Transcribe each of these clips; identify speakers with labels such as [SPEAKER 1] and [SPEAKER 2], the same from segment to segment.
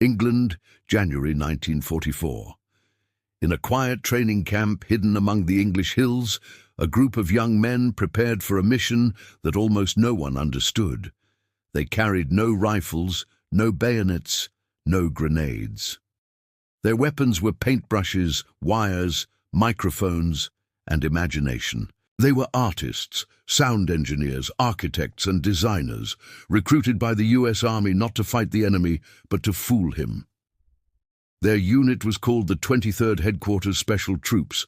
[SPEAKER 1] England, January 1944. In a quiet training camp hidden among the English hills, a group of young men prepared for a mission that almost no one understood. They carried no rifles, no bayonets, no grenades. Their weapons were paintbrushes, wires, microphones, and imagination. They were artists, sound engineers, architects, and designers, recruited by the US Army not to fight the enemy, but to fool him. Their unit was called the 23rd Headquarters Special Troops,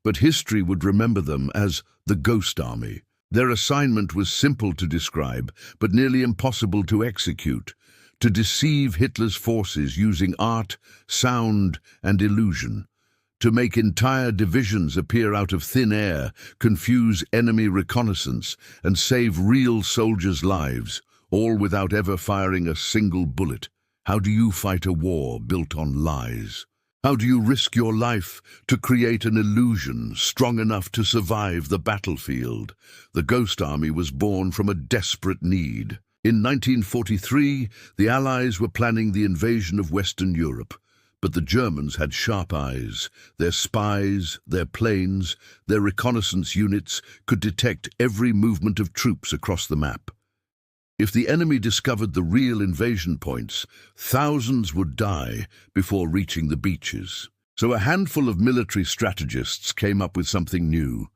[SPEAKER 1] but history would remember them as the Ghost Army. Their assignment was simple to describe, but nearly impossible to execute: to deceive Hitler's forces using art, sound, and illusion, to make entire divisions appear out of thin air, confuse enemy reconnaissance, and save real soldiers' lives, all without ever firing a single bullet. How do you fight a war built on lies? How do you risk your life to create an illusion strong enough to survive the battlefield? The Ghost Army was born from a desperate need. In 1943, the Allies were planning the invasion of Western Europe, but the Germans had sharp eyes. Their spies, their planes, their reconnaissance units could detect every movement of troops across the map. If the enemy discovered the real invasion points, thousands would die before reaching the beaches. So a handful of military strategists came up with something new.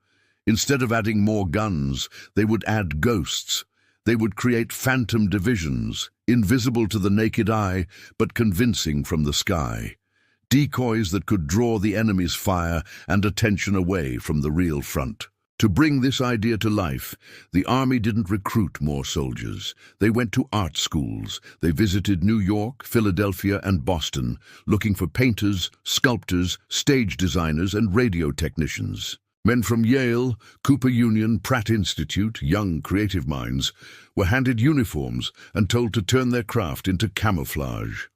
[SPEAKER 1] Instead of adding more guns, they would add ghosts. They would create phantom divisions, invisible to the naked eye, but convincing from the sky. Decoys that could draw the enemy's fire and attention away from the real front. To bring this idea to life, the Army didn't recruit more soldiers. They went to art schools. They visited New York, Philadelphia, and Boston, looking for painters, sculptors, stage designers, and radio technicians. Men from Yale, Cooper Union, Pratt Institute, young creative minds, were handed uniforms and told to turn their craft into camouflage.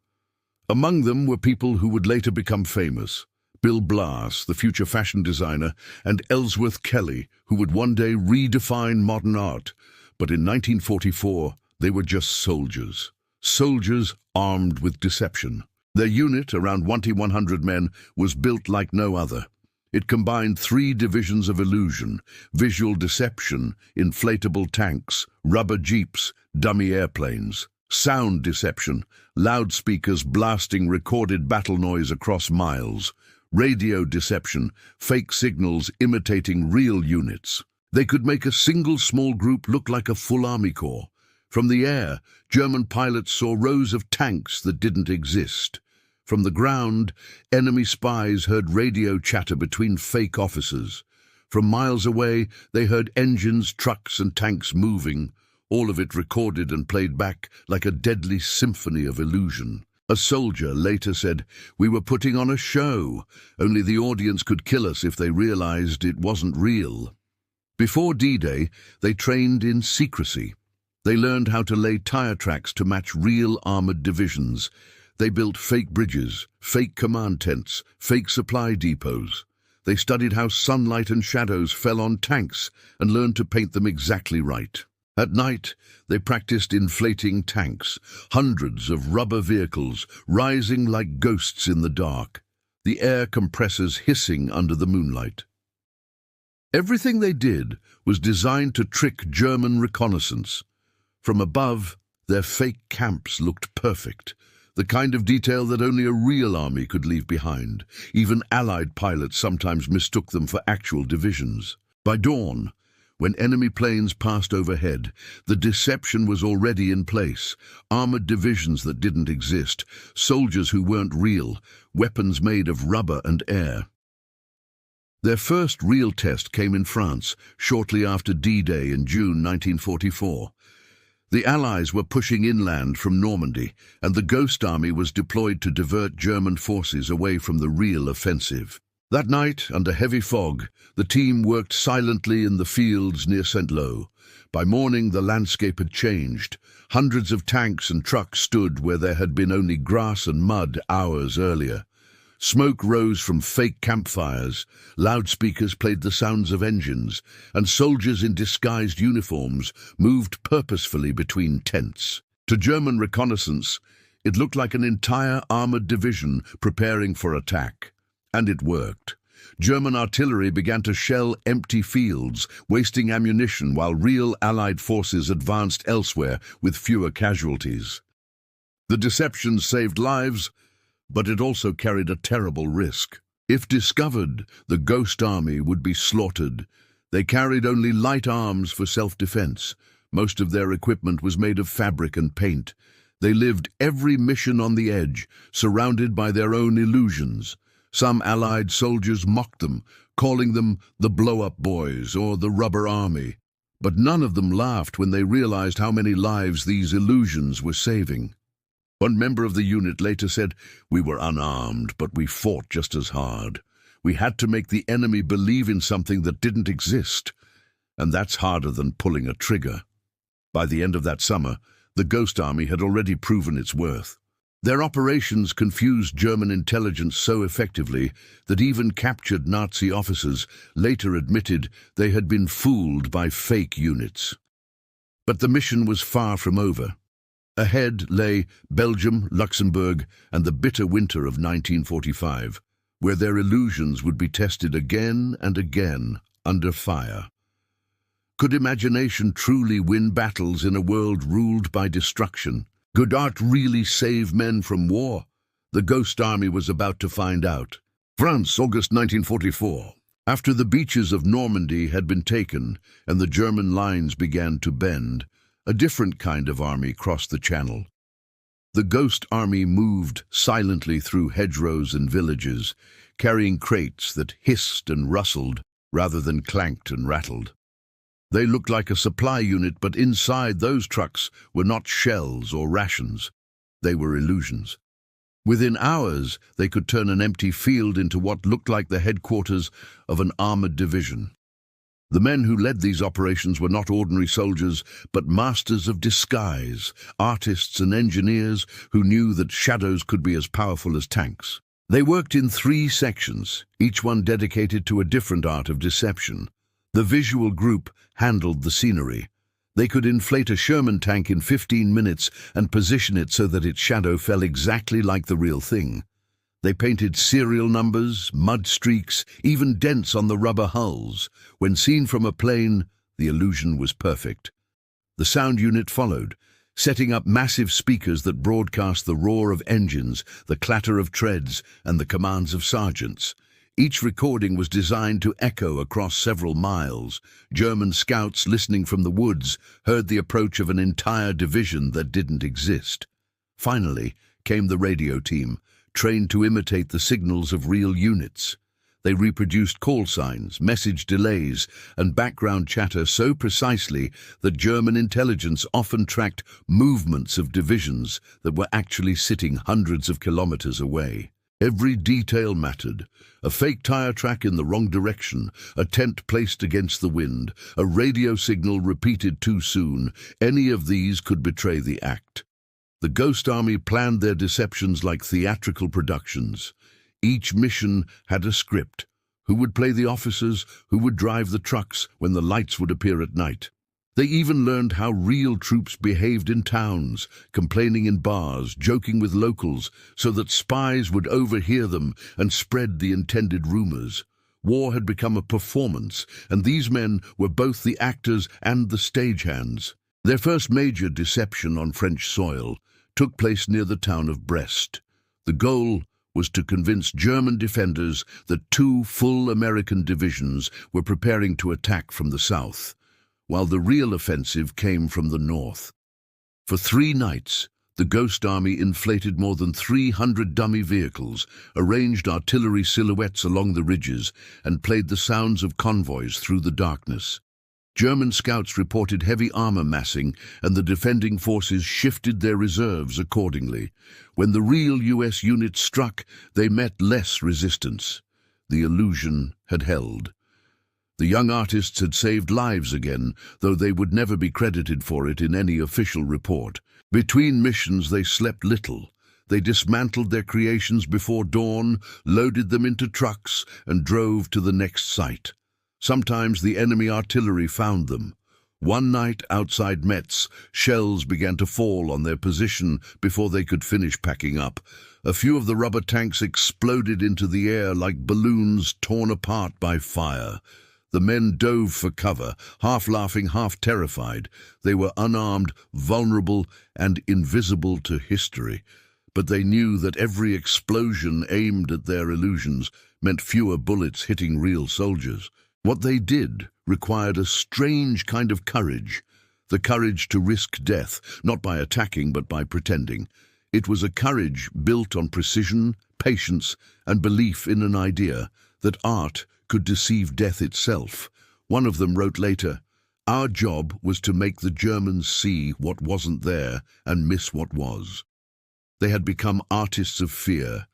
[SPEAKER 1] Among them were people who would later become famous: Bill Blass, the future fashion designer, and Ellsworth Kelly, who would one day redefine modern art. But in 1944, they were just soldiers. Soldiers armed with deception. Their unit, around 100 men, was built like no other. It combined 3 divisions of illusion: visual deception, inflatable tanks, rubber jeeps, dummy airplanes; sound deception, loudspeakers blasting recorded battle noise across miles; radio deception, fake signals imitating real units. They could make a single small group look like a full army corps. From the air, German pilots saw rows of tanks that didn't exist. From the ground, enemy spies heard radio chatter between fake officers. From miles away, they heard engines, trucks, and tanks moving, all of it recorded and played back like a deadly symphony of illusion. A soldier later said, "We were putting on a show, only the audience could kill us if they realized it wasn't real." Before D-Day, they trained in secrecy. They learned how to lay tire tracks to match real armored divisions. They built fake bridges, fake command tents, fake supply depots. They studied how sunlight and shadows fell on tanks and learned to paint them exactly right. At night, they practiced inflating tanks, hundreds of rubber vehicles rising like ghosts in the dark, the air compressors hissing under the moonlight. Everything they did was designed to trick German reconnaissance. From above, their fake camps looked perfect, the kind of detail that only a real army could leave behind. Even Allied pilots sometimes mistook them for actual divisions. By dawn, when enemy planes passed overhead, the deception was already in place. Armored divisions that didn't exist, soldiers who weren't real, weapons made of rubber and air. Their first real test came in France, shortly after D-Day in June 1944. The Allies were pushing inland from Normandy, and the Ghost Army was deployed to divert German forces away from the real offensive. That night, under heavy fog, the team worked silently in the fields near Saint-Lô. By morning, the landscape had changed. Hundreds of tanks and trucks stood where there had been only grass and mud hours earlier. Smoke rose from fake campfires, loudspeakers played the sounds of engines, and soldiers in disguised uniforms moved purposefully between tents. To German reconnaissance, It looked like an entire armored division preparing for attack. And it worked. German artillery began to shell empty fields, wasting ammunition while real Allied forces advanced elsewhere with fewer casualties. The deception saved lives, but it also carried a terrible risk. If discovered, the Ghost Army would be slaughtered. They carried only light arms for self-defense. Most of their equipment was made of fabric and paint. They lived every mission on the edge, surrounded by their own illusions. Some Allied soldiers mocked them, calling them the blow-up boys or the rubber army. But none of them laughed when they realized how many lives these illusions were saving. One member of the unit later said, "We were unarmed, but we fought just as hard. We had to make the enemy believe in something that didn't exist. And that's harder than pulling a trigger." By the end of that summer, the Ghost Army had already proven its worth. Their operations confused German intelligence so effectively that even captured Nazi officers later admitted they had been fooled by fake units. But the mission was far from over. Ahead lay Belgium, Luxembourg, and the bitter winter of 1945, where their illusions would be tested again and again under fire. Could imagination truly win battles in a world ruled by destruction? Could art really save men from war? The Ghost Army was about to find out. France, August 1944. After the beaches of Normandy had been taken and the German lines began to bend, a different kind of army crossed the Channel. The Ghost Army moved silently through hedgerows and villages, carrying crates that hissed and rustled rather than clanked and rattled. They looked like a supply unit, but inside those trucks were not shells or rations. They were illusions. Within hours, they could turn an empty field into what looked like the headquarters of an armored division. The men who led these operations were not ordinary soldiers, but masters of disguise, artists and engineers who knew that shadows could be as powerful as tanks. They worked in 3 sections, each one dedicated to a different art of deception. The visual group handled the scenery. They could inflate a Sherman tank in 15 minutes and position it so that its shadow fell exactly like the real thing. They painted serial numbers, mud streaks, even dents on the rubber hulls. When seen from a plane, the illusion was perfect. The sound unit followed, setting up massive speakers that broadcast the roar of engines, the clatter of treads, and the commands of sergeants. Each recording was designed to echo across several miles. German scouts listening from the woods heard the approach of an entire division that didn't exist. Finally came the radio team, trained to imitate the signals of real units. They reproduced call signs, message delays, and background chatter so precisely that German intelligence often tracked movements of divisions that were actually sitting hundreds of kilometers away. Every detail mattered. A fake tire track in the wrong direction, a tent placed against the wind, a radio signal repeated too soon. Any of these could betray the act. The Ghost Army planned their deceptions like theatrical productions. Each mission had a script. Who would play the officers? Who would drive the trucks when the lights would appear at night? They even learned how real troops behaved in towns, complaining in bars, joking with locals, so that spies would overhear them and spread the intended rumors. War had become a performance, and these men were both the actors and the stagehands. Their first major deception on French soil took place near the town of Brest. The goal was to convince German defenders that 2 full American divisions were preparing to attack from the south, while the real offensive came from the north. For 3 nights, the Ghost Army inflated more than 300 dummy vehicles, arranged artillery silhouettes along the ridges, and played the sounds of convoys through the darkness. German scouts reported heavy armor massing, and the defending forces shifted their reserves accordingly. When the real US units struck, they met less resistance. The illusion had held. The young artists had saved lives again, though they would never be credited for it in any official report. Between missions they slept little. They dismantled their creations before dawn, loaded them into trucks, and drove to the next site. Sometimes the enemy artillery found them. One night outside Metz, shells began to fall on their position before they could finish packing up. A few of the rubber tanks exploded into the air like balloons torn apart by fire. The men dove for cover, half laughing, half terrified. They were unarmed, vulnerable, and invisible to history. But they knew that every explosion aimed at their illusions meant fewer bullets hitting real soldiers. What they did required a strange kind of courage, the courage to risk death, not by attacking but by pretending. It was a courage built on precision, patience, and belief in an idea that art could deceive death itself. One of them wrote later, "Our job was to make the Germans see what wasn't there and miss what was." They had become artists of fear,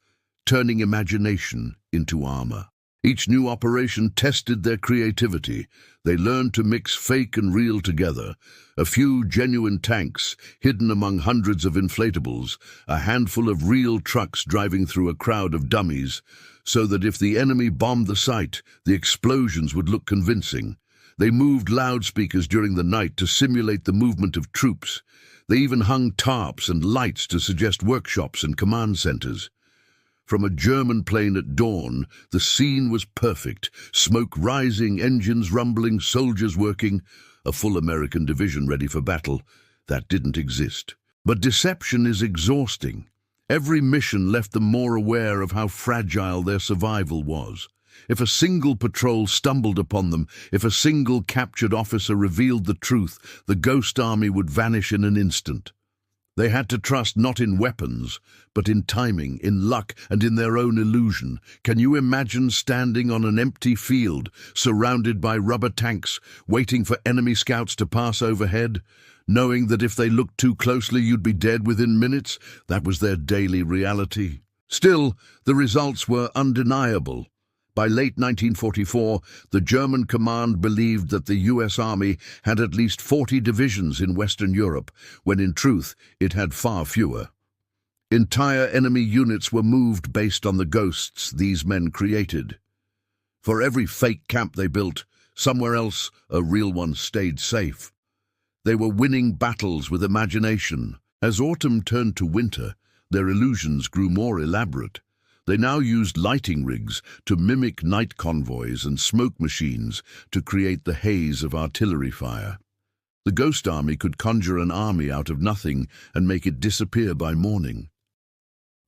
[SPEAKER 1] turning imagination into armor. Each new operation tested their creativity. They learned to mix fake and real together. A few genuine tanks hidden among hundreds of inflatables, a handful of real trucks driving through a crowd of dummies, so that if the enemy bombed the site, the explosions would look convincing. They moved loudspeakers during the night to simulate the movement of troops. They even hung tarps and lights to suggest workshops and command centers. From a German plane at dawn, the scene was perfect. Smoke rising, engines rumbling, soldiers working. A full American division ready for battle. That didn't exist. But deception is exhausting. Every mission left them more aware of how fragile their survival was. If a single patrol stumbled upon them, if a single captured officer revealed the truth, the ghost army would vanish in an instant. They had to trust not in weapons, but in timing, in luck, and in their own illusion. Can you imagine standing on an empty field, surrounded by rubber tanks, waiting for enemy scouts to pass overhead? Knowing that if they looked too closely, you'd be dead within minutes? That was their daily reality. Still, the results were undeniable. By late 1944, the German command believed that the US Army had at least 40 divisions in Western Europe, when in truth it had far fewer. Entire enemy units were moved based on the ghosts these men created. For every fake camp they built, somewhere else a real one stayed safe. They were winning battles with imagination. As autumn turned to winter, their illusions grew more elaborate. They now used lighting rigs to mimic night convoys and smoke machines to create the haze of artillery fire. The ghost army could conjure an army out of nothing and make it disappear by morning.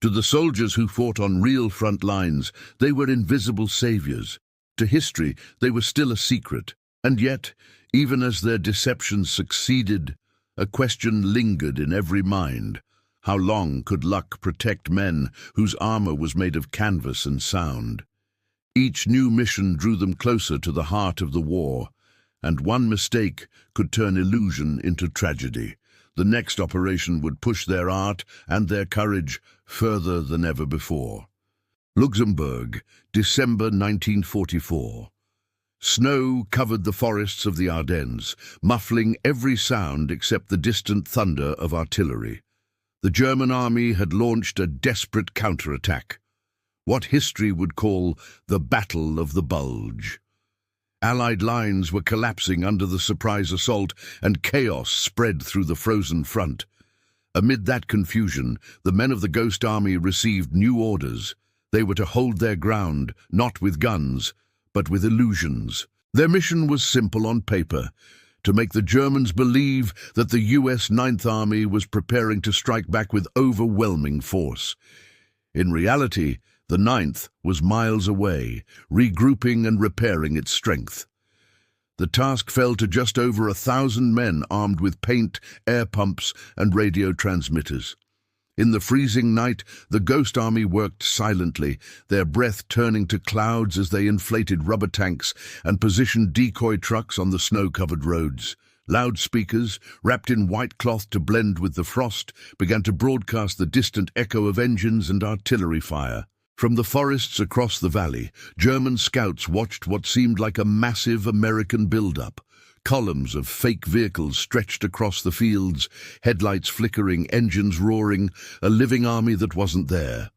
[SPEAKER 1] To the soldiers who fought on real front lines, they were invisible saviors. To history, they were still a secret. And yet, even as their deceptions succeeded, a question lingered in every mind. How long could luck protect men whose armor was made of canvas and sound? Each new mission drew them closer to the heart of the war, and one mistake could turn illusion into tragedy. The next operation would push their art and their courage further than ever before. Luxembourg, December 1944. Snow covered the forests of the Ardennes, muffling every sound except the distant thunder of artillery. The German army had launched a desperate counterattack, what history would call the Battle of the Bulge. Allied lines were collapsing under the surprise assault, and chaos spread through the frozen front. Amid that confusion, the men of the Ghost Army received new orders. They were to hold their ground, not with guns, but with illusions. Their mission was simple on paper: to make the Germans believe that the US Ninth Army was preparing to strike back with overwhelming force. In reality, the Ninth was miles away, regrouping and repairing its strength. The task fell to just over 1,000 men armed with paint, air pumps, and radio transmitters. In the freezing night, the Ghost Army worked silently, their breath turning to clouds as they inflated rubber tanks and positioned decoy trucks on the snow-covered roads. Loudspeakers, wrapped in white cloth to blend with the frost, began to broadcast the distant echo of engines and artillery fire. From the forests across the valley, German scouts watched what seemed like a massive American build-up. Columns of fake vehicles stretched across the fields, headlights flickering, engines roaring, a living army that wasn't there.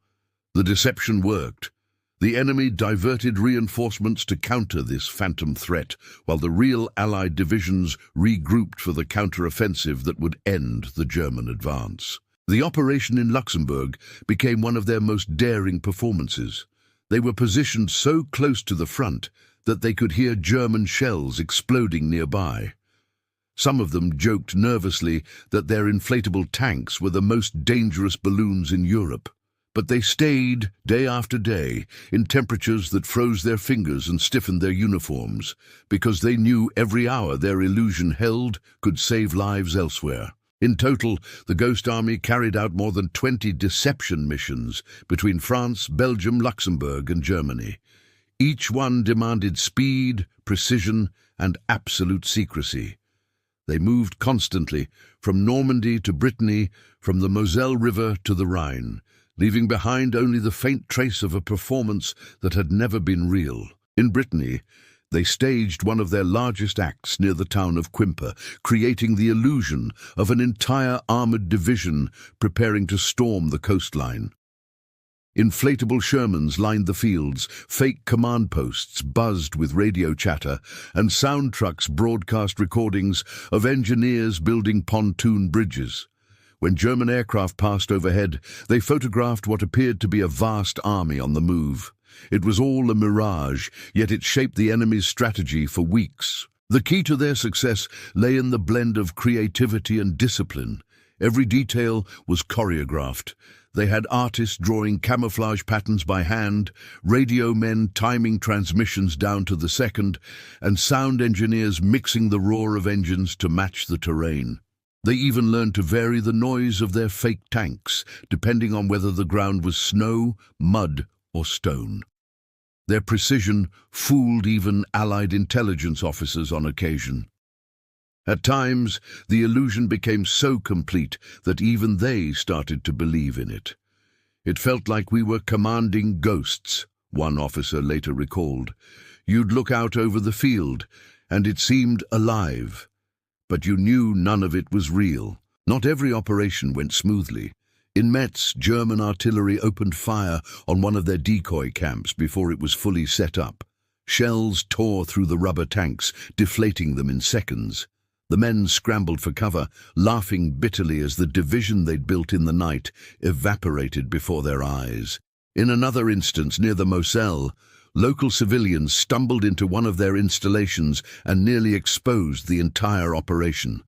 [SPEAKER 1] The deception worked. The enemy diverted reinforcements to counter this phantom threat, while the real Allied divisions regrouped for the counter-offensive that would end the German advance. The operation in Luxembourg became one of their most daring performances. They were positioned so close to the front that they could hear German shells exploding nearby. Some of them joked nervously that their inflatable tanks were the most dangerous balloons in Europe. But they stayed, day after day, in temperatures that froze their fingers and stiffened their uniforms, because they knew every hour their illusion held could save lives elsewhere. In total, the Ghost Army carried out more than 20 deception missions between France, Belgium, Luxembourg, and Germany. Each one demanded speed, precision, and absolute secrecy. They moved constantly, from Normandy to Brittany, from the Moselle River to the Rhine, leaving behind only the faint trace of a performance that had never been real. In Brittany, they staged one of their largest acts near the town of Quimper, creating the illusion of an entire armoured division preparing to storm the coastline. Inflatable Shermans lined the fields, fake command posts buzzed with radio chatter, and sound trucks broadcast recordings of engineers building pontoon bridges. When German aircraft passed overhead, they photographed what appeared to be a vast army on the move. It was all a mirage, yet it shaped the enemy's strategy for weeks. The key to their success lay in the blend of creativity and discipline. Every detail was choreographed. They had artists drawing camouflage patterns by hand, radio men timing transmissions down to the second, and sound engineers mixing the roar of engines to match the terrain. They even learned to vary the noise of their fake tanks, depending on whether the ground was snow, mud, or stone. Their precision fooled even Allied intelligence officers on occasion. At times, the illusion became so complete that even they started to believe in it. "It felt like we were commanding ghosts," one officer later recalled. "You'd look out over the field, and it seemed alive. But you knew none of it was real." Not every operation went smoothly. In Metz, German artillery opened fire on one of their decoy camps before it was fully set up. Shells tore through the rubber tanks, deflating them in seconds. The men scrambled for cover, laughing bitterly as the division they'd built in the night evaporated before their eyes. In another instance near the Moselle, local civilians stumbled into one of their installations and nearly exposed the entire operation.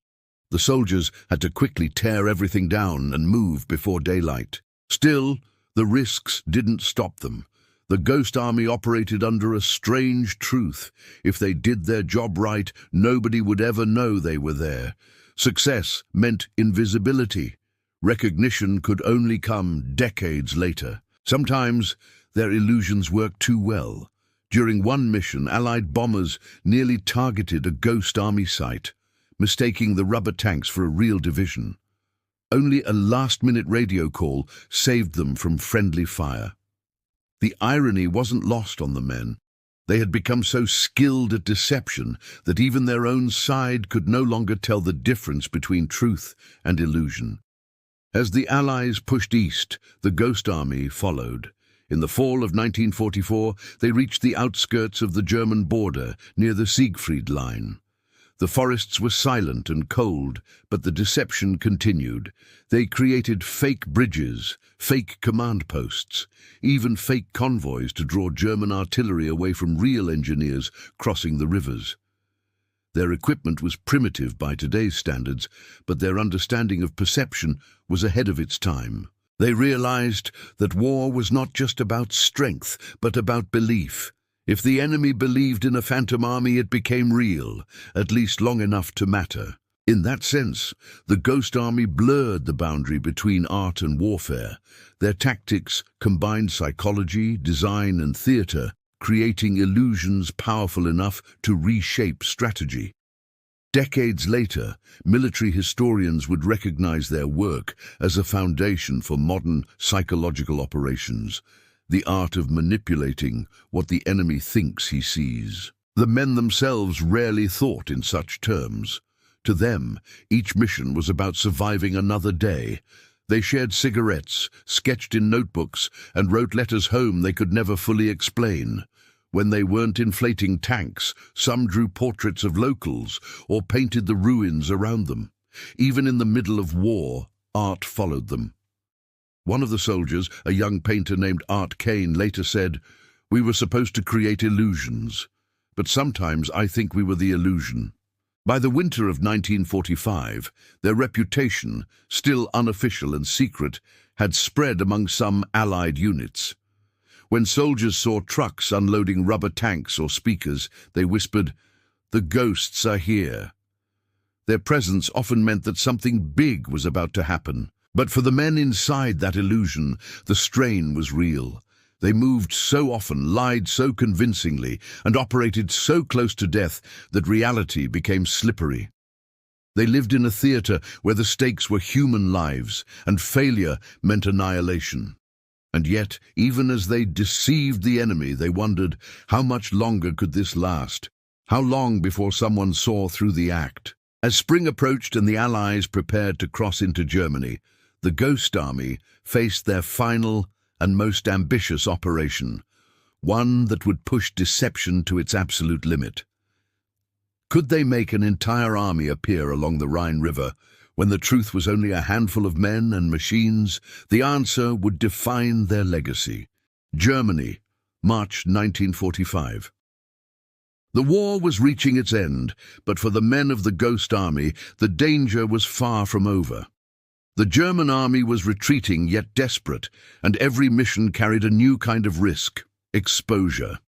[SPEAKER 1] The soldiers had to quickly tear everything down and move before daylight. Still, the risks didn't stop them. The Ghost Army operated under a strange truth. If they did their job right, nobody would ever know they were there. Success meant invisibility. Recognition could only come decades later. Sometimes their illusions worked too well. During one mission, Allied bombers nearly targeted a Ghost Army site, mistaking the rubber tanks for a real division. Only a last-minute radio call saved them from friendly fire. The irony wasn't lost on the men. They had become so skilled at deception that even their own side could no longer tell the difference between truth and illusion. As the Allies pushed east, the Ghost Army followed. In the fall of 1944, they reached the outskirts of the German border near the Siegfried Line. The forests were silent and cold, but the deception continued. They created fake bridges, fake command posts, even fake convoys to draw German artillery away from real engineers crossing the rivers. Their equipment was primitive by today's standards, but their understanding of perception was ahead of its time. They realized that war was not just about strength, but about belief. If the enemy believed in a phantom army, it became real, at least long enough to matter. In that sense, the Ghost Army blurred the boundary between art and warfare. Their tactics combined psychology, design, and theater, creating illusions powerful enough to reshape strategy. Decades later, military historians would recognize their work as a foundation for modern psychological operations, the art of manipulating what the enemy thinks he sees. The men themselves rarely thought in such terms. To them, each mission was about surviving another day. They shared cigarettes, sketched in notebooks, and wrote letters home they could never fully explain. When they weren't inflating tanks, some drew portraits of locals or painted the ruins around them. Even in the middle of war, art followed them. One of the soldiers, a young painter named Art Kane, later said, "We were supposed to create illusions, but sometimes I think we were the illusion." By the winter of 1945, their reputation, still unofficial and secret, had spread among some Allied units. When soldiers saw trucks unloading rubber tanks or speakers, they whispered, "The ghosts are here." Their presence often meant that something big was about to happen. But for the men inside that illusion, the strain was real. They moved so often, lied so convincingly, and operated so close to death that reality became slippery. They lived in a theater where the stakes were human lives, and failure meant annihilation. And yet, even as they deceived the enemy, they wondered, how much longer could this last? How long before someone saw through the act? As spring approached and the Allies prepared to cross into Germany, the Ghost Army faced their final and most ambitious operation, one that would push deception to its absolute limit. Could they make an entire army appear along the Rhine River when the truth was only a handful of men and machines? The answer would define their legacy. Germany, March 1945. The war was reaching its end, but for the men of the Ghost Army, the danger was far from over. The German army was retreating yet desperate, and every mission carried a new kind of risk: exposure.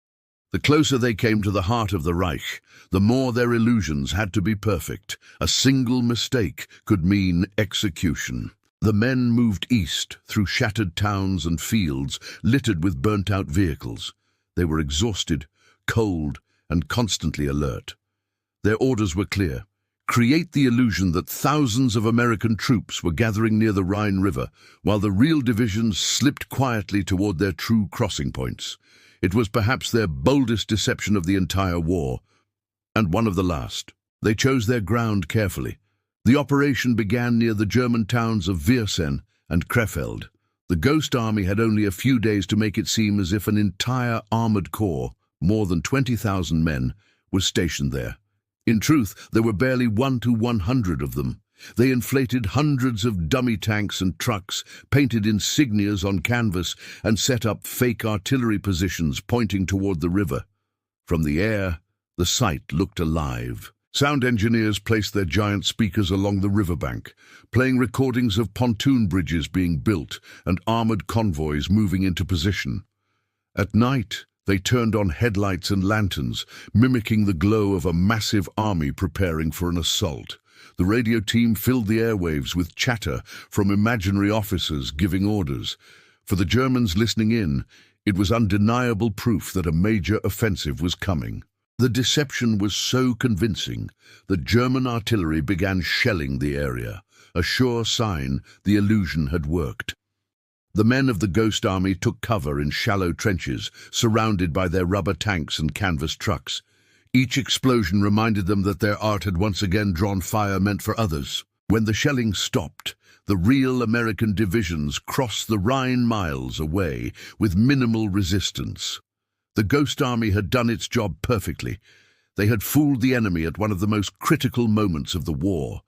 [SPEAKER 1] The closer they came to the heart of the Reich, the more their illusions had to be perfect. A single mistake could mean execution. The men moved east through shattered towns and fields littered with burnt-out vehicles. They were exhausted, cold, and constantly alert. Their orders were clear: create the illusion that thousands of American troops were gathering near the Rhine River, while the real divisions slipped quietly toward their true crossing points. It was perhaps their boldest deception of the entire war, and one of the last. They chose their ground carefully. The operation began near the German towns of Viersen and Krefeld. The Ghost Army had only a few days to make it seem as if an entire armored corps, more than 20,000 men, was stationed there. In truth, there were barely 1 to 100 of them. They inflated hundreds of dummy tanks and trucks, painted insignias on canvas, and set up fake artillery positions pointing toward the river. From the air, the sight looked alive. Sound engineers placed their giant speakers along the riverbank, playing recordings of pontoon bridges being built and armored convoys moving into position. At night, they turned on headlights and lanterns, mimicking the glow of a massive army preparing for an assault. The radio team filled the airwaves with chatter from imaginary officers giving orders. For the Germans listening in, it was undeniable proof that a major offensive was coming. The deception was so convincing that German artillery began shelling the area, a sure sign the illusion had worked. The men of the Ghost Army took cover in shallow trenches, surrounded by their rubber tanks and canvas trucks. Each explosion reminded them that their art had once again drawn fire meant for others. When the shelling stopped, the real American divisions crossed the Rhine miles away with minimal resistance. The Ghost Army had done its job perfectly. They had fooled the enemy at one of the most critical moments of the war.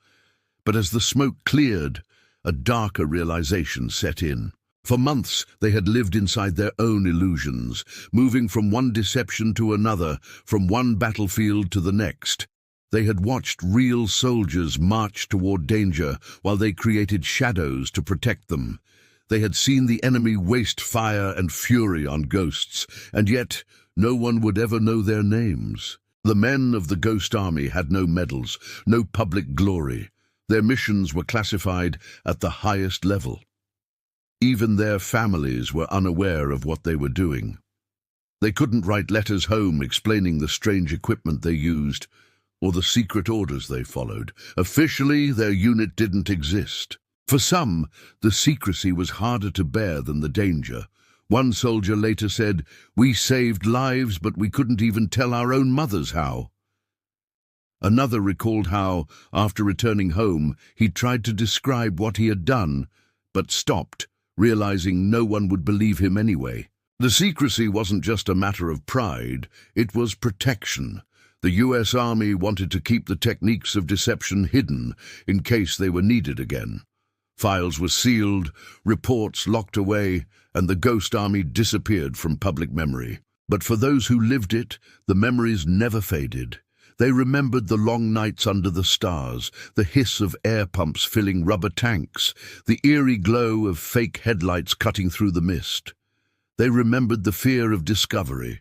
[SPEAKER 1] But as the smoke cleared, a darker realization set in. For months, they had lived inside their own illusions, moving from one deception to another, from one battlefield to the next. They had watched real soldiers march toward danger while they created shadows to protect them. They had seen the enemy waste fire and fury on ghosts, and yet no one would ever know their names. The men of the Ghost Army had no medals, no public glory. Their missions were classified at the highest level. Even their families were unaware of what they were doing. They couldn't write letters home explaining the strange equipment they used or the secret orders they followed. Officially, their unit didn't exist. For some, the secrecy was harder to bear than the danger. One soldier later said, "We saved lives, but we couldn't even tell our own mothers how." Another recalled how, after returning home, he tried to describe what he had done, but stopped, realizing no one would believe him anyway. The secrecy wasn't just a matter of pride, it was protection. The US Army wanted to keep the techniques of deception hidden in case they were needed again. Files were sealed, reports locked away, and the Ghost Army disappeared from public memory. But for those who lived it, the memories never faded. They remembered the long nights under the stars, the hiss of air pumps filling rubber tanks, the eerie glow of fake headlights cutting through the mist. They remembered the fear of discovery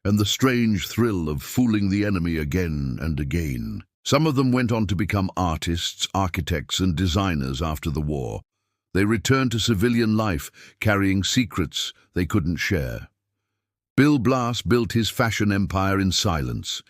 [SPEAKER 1] and the strange thrill of fooling the enemy again and again. Some of them went on to become artists, architects, and designers after the war. They returned to civilian life, carrying secrets they couldn't share. Bill Blass built his fashion empire in silence.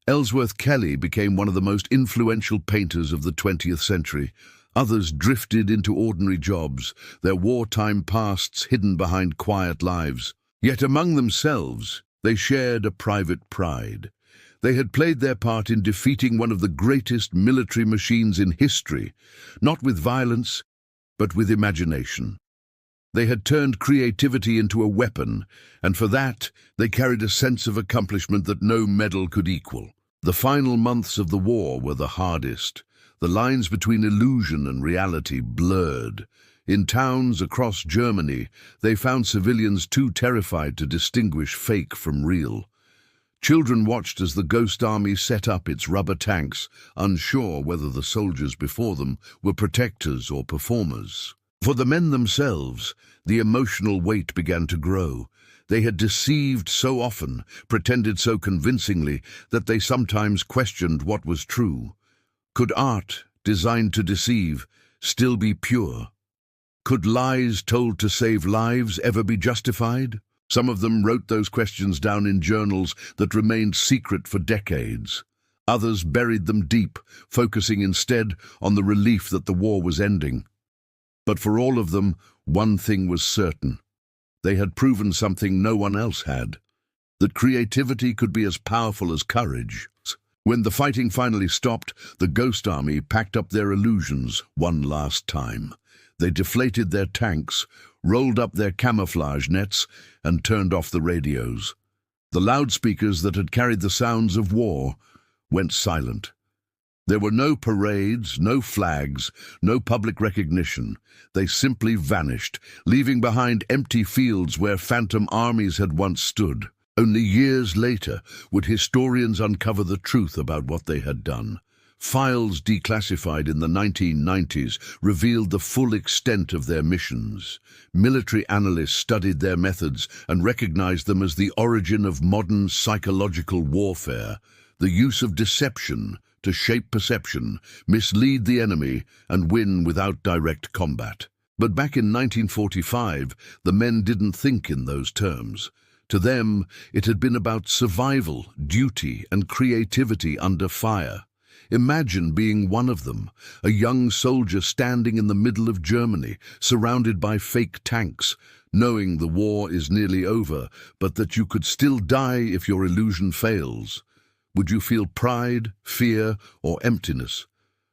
[SPEAKER 1] Ellsworth Kelly became one of the most influential painters of the 20th century. Others drifted into ordinary jobs, their wartime pasts hidden behind quiet lives. Yet among themselves, they shared a private pride. They had played their part in defeating one of the greatest military machines in history, not with violence, but with imagination. They had turned creativity into a weapon, and for that, they carried a sense of accomplishment that no medal could equal. The final months of the war were the hardest. The lines between illusion and reality blurred. In towns across Germany, they found civilians too terrified to distinguish fake from real. Children watched as the Ghost Army set up its rubber tanks, unsure whether the soldiers before them were protectors or performers. For the men themselves, the emotional weight began to grow. They had deceived so often, pretended so convincingly, that they sometimes questioned what was true. Could art, designed to deceive, still be pure? Could lies told to save lives ever be justified? Some of them wrote those questions down in journals that remained secret for decades. Others buried them deep, focusing instead on the relief that the war was ending. But for all of them, one thing was certain. They had proven something no one else had, that creativity could be as powerful as courage. When the fighting finally stopped, the Ghost Army packed up their illusions one last time. They deflated their tanks, rolled up their camouflage nets, and turned off the radios. The loudspeakers that had carried the sounds of war went silent. There were no parades, no flags, no public recognition. They simply vanished, leaving behind empty fields where phantom armies had once stood. Only years later would historians uncover the truth about what they had done. Files declassified in the 1990s revealed the full extent of their missions. Military analysts studied their methods and recognized them as the origin of modern psychological warfare, the use of deception to shape perception, mislead the enemy, and win without direct combat. But back in 1945, the men didn't think in those terms. To them, it had been about survival, duty, and creativity under fire. Imagine being one of them, a young soldier standing in the middle of Germany, surrounded by fake tanks, knowing the war is nearly over, but that you could still die if your illusion fails. Would you feel pride, fear, or emptiness?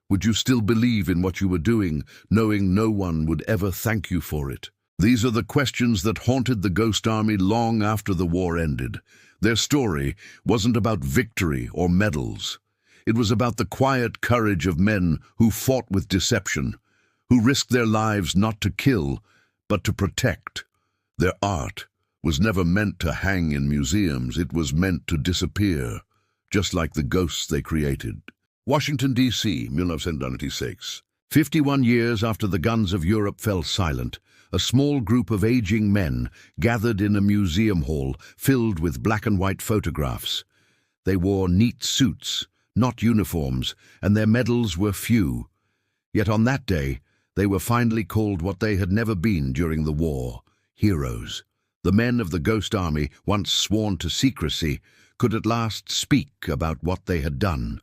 [SPEAKER 1] Would you still believe in what you were doing, knowing no one would ever thank you for it? These are the questions that haunted the Ghost Army long after the war ended. Their story wasn't about victory or medals. It was about the quiet courage of men who fought with deception, who risked their lives not to kill, but to protect. Their art was never meant to hang in museums. It was meant to disappear, just like the ghosts they created. Washington, D.C., 1996. 51 years after the guns of Europe fell silent, a small group of aging men gathered in a museum hall filled with black and white photographs. They wore neat suits, not uniforms, and their medals were few. Yet on that day, they were finally called what they had never been during the war: heroes. The men of the Ghost Army, once sworn to secrecy, could at last speak about what they had done.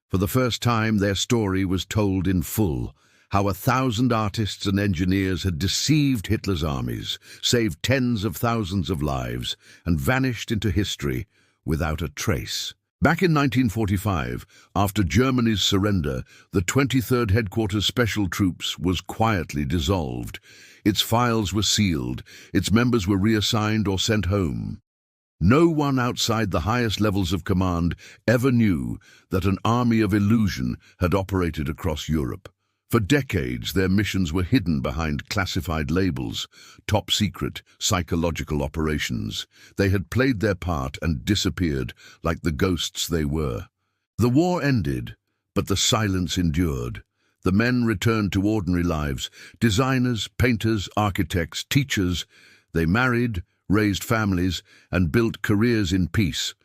[SPEAKER 1] For the first time, their story was told in full, how 1,000 artists and engineers had deceived Hitler's armies, saved tens of thousands of lives, and vanished into history without a trace. Back in 1945, after Germany's surrender, the 23rd Headquarters Special Troops was quietly dissolved. Its files were sealed, its members were reassigned or sent home. No one outside the highest levels of command ever knew that an army of illusion had operated across Europe. For decades, their missions were hidden behind classified labels, top secret, psychological operations. They had played their part and disappeared like the ghosts they were. The war ended, but the silence endured. The men returned to ordinary lives, designers, painters, architects, teachers. They married, raised families, and built careers in peace.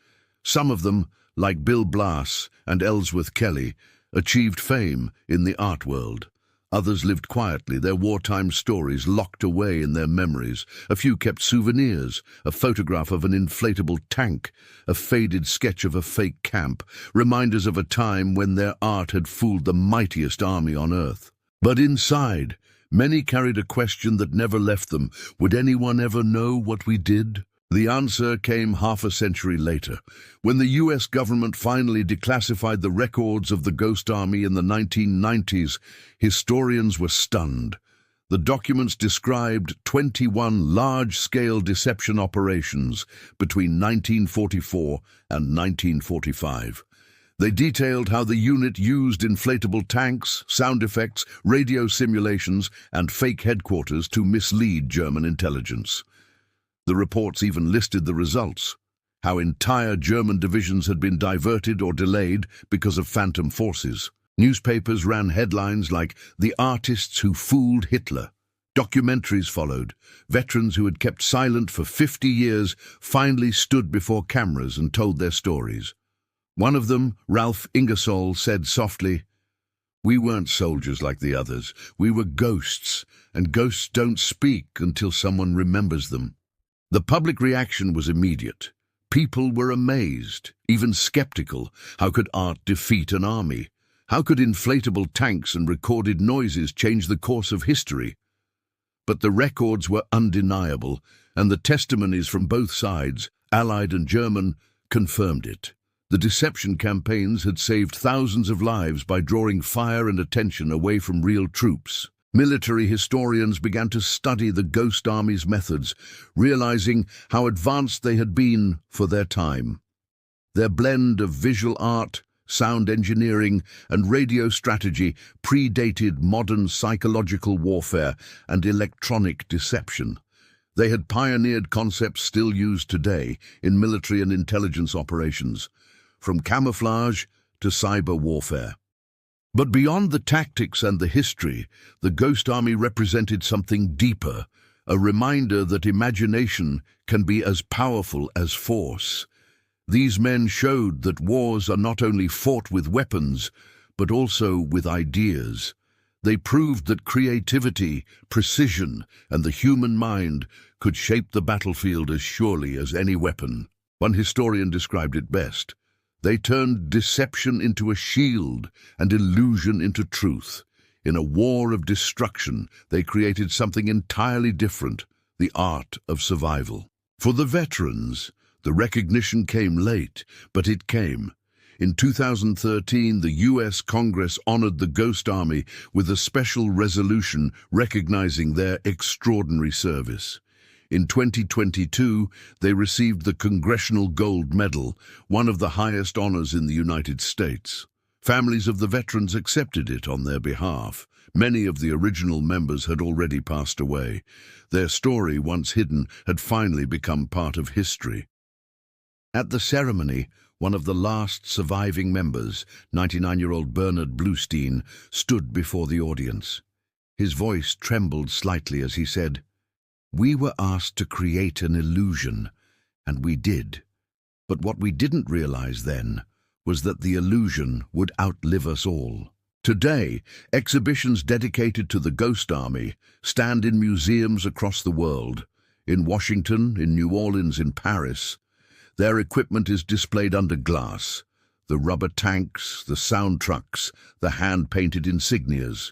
[SPEAKER 1] Some of them, like Bill Blass and Ellsworth Kelly, achieved fame in the art world. Others lived quietly, their wartime stories locked away in their memories. A few kept souvenirs, a photograph of an inflatable tank, a faded sketch of a fake camp, reminders of a time when their art had fooled the mightiest army on earth. But inside, many carried a question that never left them. Would anyone ever know what we did? The answer came half a century later, when the US government finally declassified the records of the Ghost Army in the 1990s. Historians were stunned. The documents described 21 large-scale deception operations between 1944 and 1945. They detailed how the unit used inflatable tanks, sound effects, radio simulations, and fake headquarters to mislead German intelligence. The reports even listed the results, how entire German divisions had been diverted or delayed because of phantom forces. Newspapers ran headlines like "The Artists Who Fooled Hitler." Documentaries followed. Veterans who had kept silent for 50 years finally stood before cameras and told their stories. One of them, Ralph Ingersoll, said softly, "We weren't soldiers like the others. We were ghosts, and ghosts don't speak until someone remembers them." The public reaction was immediate. People were amazed, even skeptical. How could art defeat an army? How could inflatable tanks and recorded noises change the course of history? But the records were undeniable, and the testimonies from both sides, Allied and German, confirmed it. The deception campaigns had saved thousands of lives by drawing fire and attention away from real troops. Military historians began to study the Ghost Army's methods, realizing how advanced they had been for their time. Their blend of visual art, sound engineering, and radio strategy predated modern psychological warfare and electronic deception. They had pioneered concepts still used today in military and intelligence operations, from camouflage to cyber warfare. But beyond the tactics and the history, the Ghost Army represented something deeper, a reminder that imagination can be as powerful as force. These men showed that wars are not only fought with weapons, but also with ideas. They proved that creativity, precision, and the human mind could shape the battlefield as surely as any weapon. One historian described it best. They turned deception into a shield and illusion into truth. In a war of destruction, they created something entirely different, the art of survival. For the veterans, the recognition came late, but it came. In 2013, the US Congress honored the Ghost Army with a special resolution recognizing their extraordinary service. In 2022, they received the Congressional Gold Medal, one of the highest honors in the United States. Families of the veterans accepted it on their behalf. Many of the original members had already passed away. Their story, once hidden, had finally become part of history. At the ceremony, one of the last surviving members, 99-year-old Bernard Bluestein, stood before the audience. His voice trembled slightly as he said, "We were asked to create an illusion, and we did. But what we didn't realize then was that the illusion would outlive us all." Today, exhibitions dedicated to the Ghost Army stand in museums across the world. In Washington, in New Orleans, in Paris, their equipment is displayed under glass. The rubber tanks, the sound trucks, the hand-painted insignias.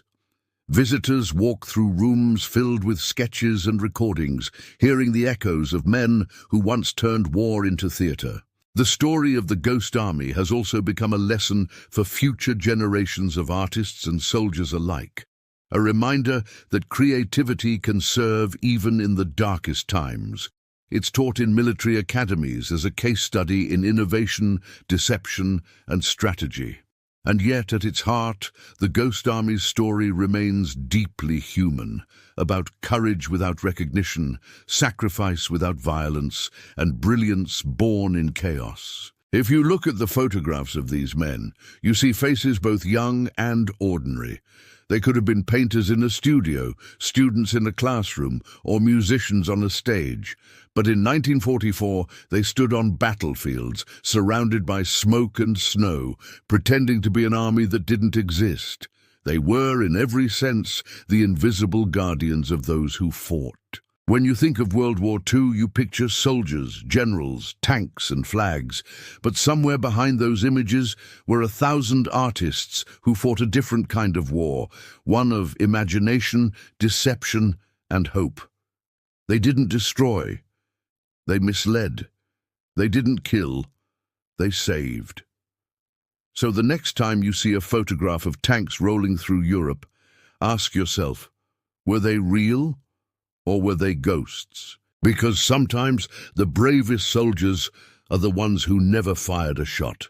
[SPEAKER 1] Visitors walk through rooms filled with sketches and recordings, hearing the echoes of men who once turned war into theater. The story of the Ghost Army has also become a lesson for future generations of artists and soldiers alike. A reminder that creativity can serve even in the darkest times. It's taught in military academies as a case study in innovation, deception, and strategy. And yet, at its heart, the Ghost Army's story remains deeply human, about courage without recognition, sacrifice without violence, and brilliance born in chaos. If you look at the photographs of these men, you see faces both young and ordinary. They could have been painters in a studio, students in a classroom, or musicians on a stage. But in 1944, they stood on battlefields, surrounded by smoke and snow, pretending to be an army that didn't exist. They were, in every sense, the invisible guardians of those who fought. When you think of World War II, you picture soldiers, generals, tanks and flags. But somewhere behind those images were 1,000 artists who fought a different kind of war, one of imagination, deception and hope. They didn't destroy. They misled. They didn't kill. They saved. So the next time you see a photograph of tanks rolling through Europe, ask yourself, were they real? Or were they ghosts? Because sometimes the bravest soldiers are the ones who never fired a shot.